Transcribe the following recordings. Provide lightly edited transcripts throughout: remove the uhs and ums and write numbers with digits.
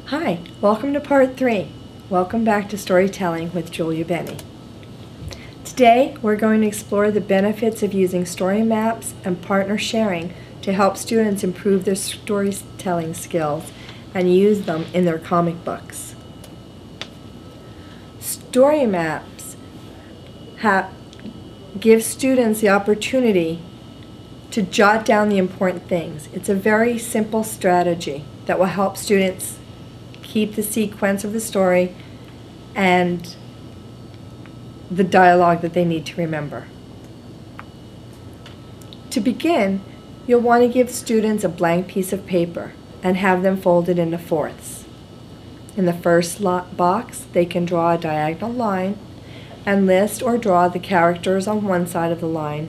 Hi, welcome to part 3. Welcome back to Storytelling with Julia Benny. Today we're going to explore the benefits of using story maps and partner sharing to help students improve their storytelling skills and use them in their comic books. Story maps give students the opportunity to jot down the important things. It's a very simple strategy that will help students keep the sequence of the story and the dialogue that they need to remember. To begin, you'll want to give students a blank piece of paper and have them folded into fourths. In the first box, they can draw a diagonal line and list or draw the characters on one side of the line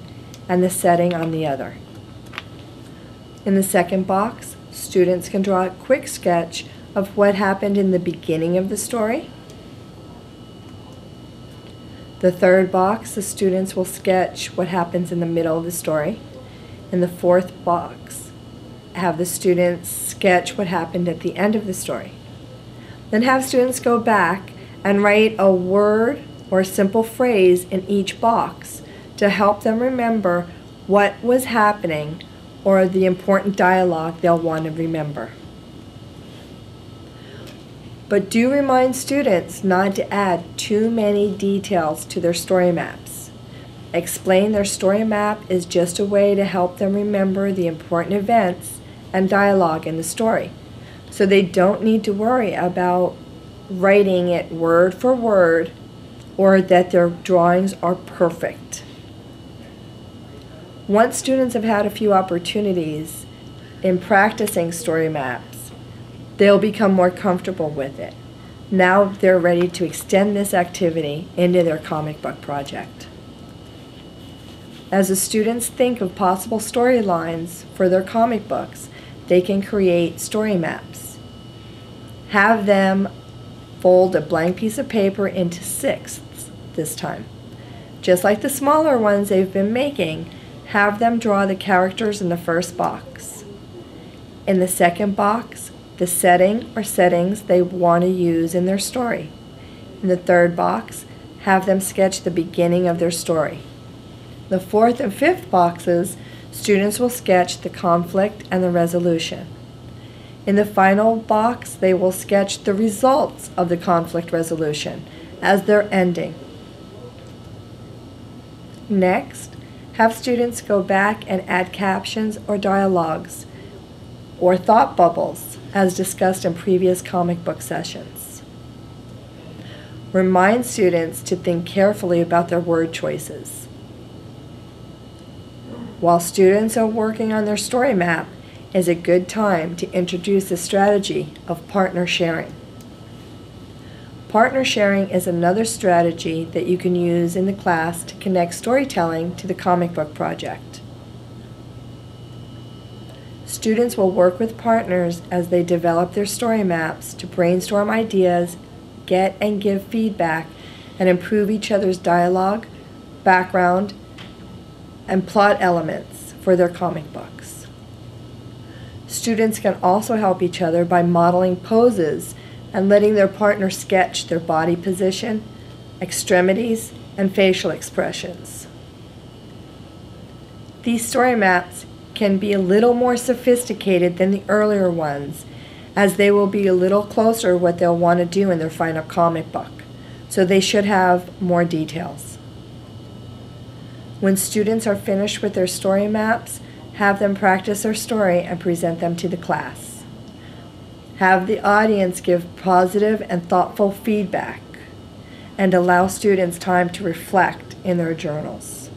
and the setting on the other. In the second box, students can draw a quick sketch of what happened in the beginning of the story. The third box, the students will sketch what happens in the middle of the story. In the fourth box, have the students sketch what happened at the end of the story. Then have students go back and write a word or a simple phrase in each box to help them remember what was happening or the important dialogue they'll want to remember. But do remind students not to add too many details to their story maps. Explain their story map is just a way to help them remember the important events and dialogue in the story, so they don't need to worry about writing it word for word or that their drawings are perfect. Once students have had a few opportunities in practicing story maps, they'll become more comfortable with it. Now they're ready to extend this activity into their comic book project. As the students think of possible storylines for their comic books, they can create story maps. Have them fold a blank piece of paper into sixths this time. Just like the smaller ones they've been making, have them draw the characters in the first box. In the second box, the setting or settings they want to use in their story. In the third box, have them sketch the beginning of their story. The fourth and fifth boxes, students will sketch the conflict and the resolution. In the final box, they will sketch the results of the conflict resolution as their ending. Next, have students go back and add captions or dialogues or thought bubbles as discussed in previous comic book sessions. Remind students to think carefully about their word choices. While students are working on their story map, is a good time to introduce the strategy of partner sharing. Partner sharing is another strategy that you can use in the class to connect storytelling to the comic book project. Students will work with partners as they develop their story maps to brainstorm ideas, get and give feedback, and improve each other's dialogue, background, and plot elements for their comic books. Students can also help each other by modeling poses and letting their partner sketch their body position, extremities, and facial expressions. These story maps can be a little more sophisticated than the earlier ones, as they will be a little closer to what they'll want to do in their final comic book, so they should have more details. When students are finished with their story maps, have them practice their story and present them to the class. Have the audience give positive and thoughtful feedback, and allow students time to reflect in their journals.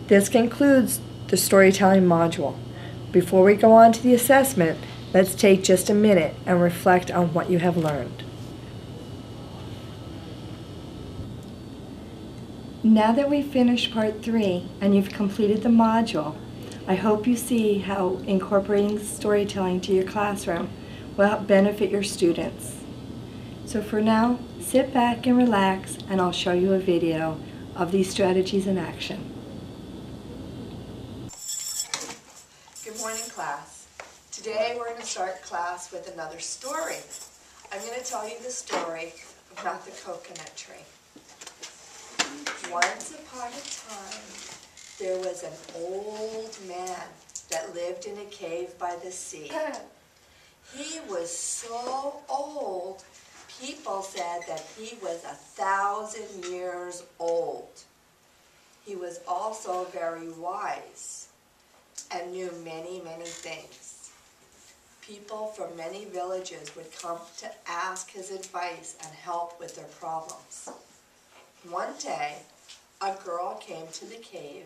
This concludes the storytelling module. Before we go on to the assessment, let's take just a minute and reflect on what you have learned. Now that we've finished part 3 and you've completed the module, I hope you see how incorporating storytelling to your classroom will help benefit your students. So for now, sit back and relax, and I'll show you a video of these strategies in action. Good morning, class. Today we're going to start class with another story. I'm going to tell you the story about the coconut tree. Once upon a time, there was an old man that lived in a cave by the sea. He was so old, people said that he was 1,000 years old. He was also very wise and knew many, many things. People from many villages would come to ask his advice and help with their problems. One day, a girl came to the cave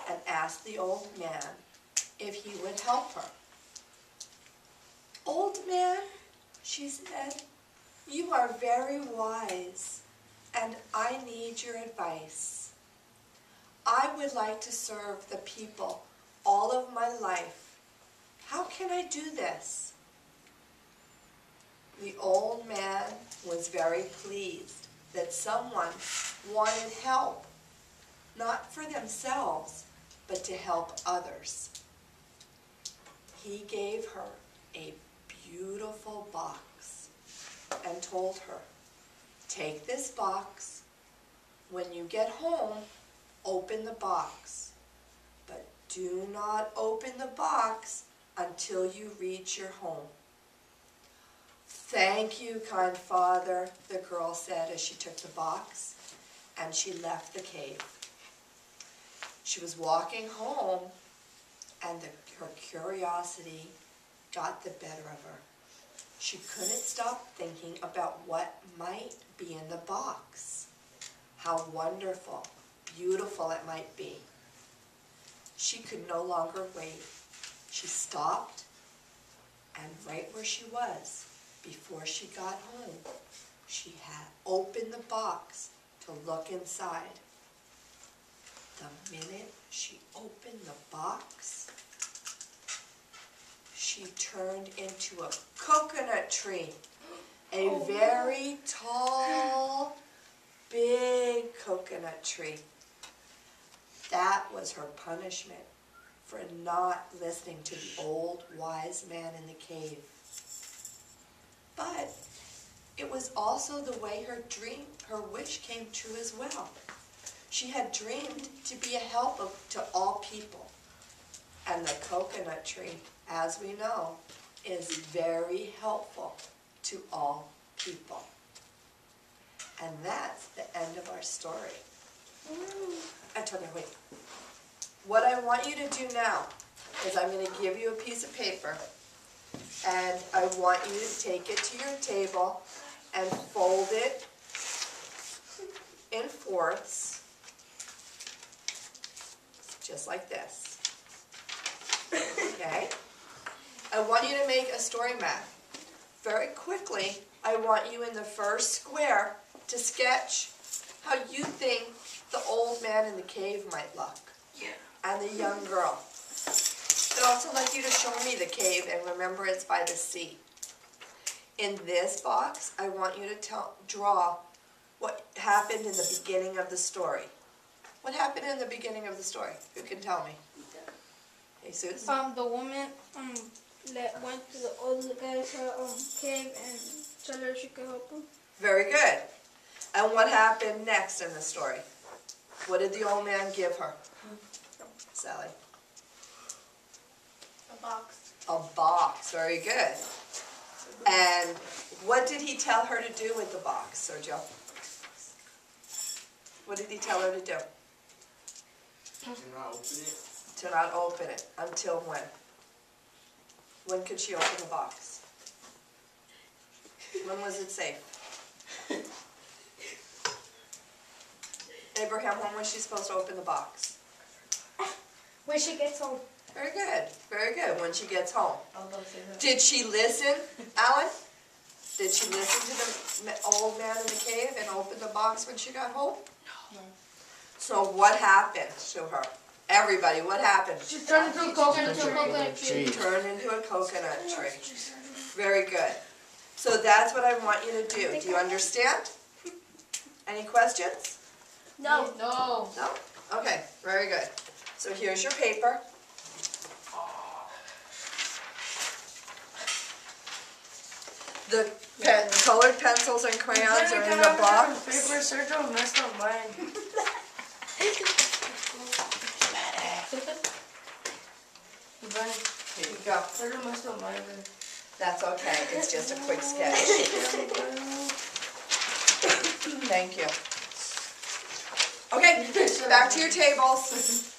and asked the old man if he would help her. "Old man," she said, "you are very wise, and I need your advice. I would like to serve the people all of my life. How can I do this?" The old man was very pleased that someone wanted help, not for themselves, but to help others. He gave her a beautiful box and told her, "Take this box. When you get home, open the box. But do not open the box until you reach your home." "Thank you, kind father," the girl said as she took the box, and she left the cave. She was walking home, and her curiosity got the better of her. She couldn't stop thinking about what might be in the box. How wonderful, beautiful it might be. She could no longer wait. She stopped, and right where she was, before she got home, she had opened the box to look inside. The minute she opened the box, she turned into a coconut tree. A very tall, big coconut tree. That was her punishment for not listening to the old wise man in the cave. But it was also the way her wish came true as well. She had dreamed to be a help to all people. And the coconut tree, as we know, is very helpful to all people. And that's the end of our story. Antonia, wait. What I want you to do now is I'm going to give you a piece of paper, and I want you to take it to your table and fold it in fourths, just like this. Okay? I want you to make a story map. Very quickly, I want you in the first square to sketch how you think the old man in the cave might look. Yeah. And the young girl. I'd also like you to show me the cave, and remember it's by the sea. In this box, I want you to draw what happened in the beginning of the story. What happened in the beginning of the story? Who can tell me? Jesus? The woman went to the old guy's cave and told her she could help him. Very good. And what happened next in the story? What did the old man give her? Sally? A box. A box. Very good. And what did he tell her to do with the box, Sergio? What did he tell her to do? Do not open it. To not open it. Until when? When could she open the box? When was it safe? Abraham, when was she supposed to open the box? When she gets home. Very good. Very good. When she gets home. Did she listen, Alan? Did she listen to the old man in the cave and open the box when she got home? No. So what happened to her? Everybody, what happened? She turned into a coconut tree. She turned into a coconut tree. Very good. So that's what I want you to do. Do you understand? Any questions? No. No. No? Okay, very good. So here's your paper. The colored pencils and crayons are in the box. Paper Sergio messed up mine. Here you go. Sergio messed up mine. That's okay. It's just a quick sketch. Thank you. Okay, back to your tables.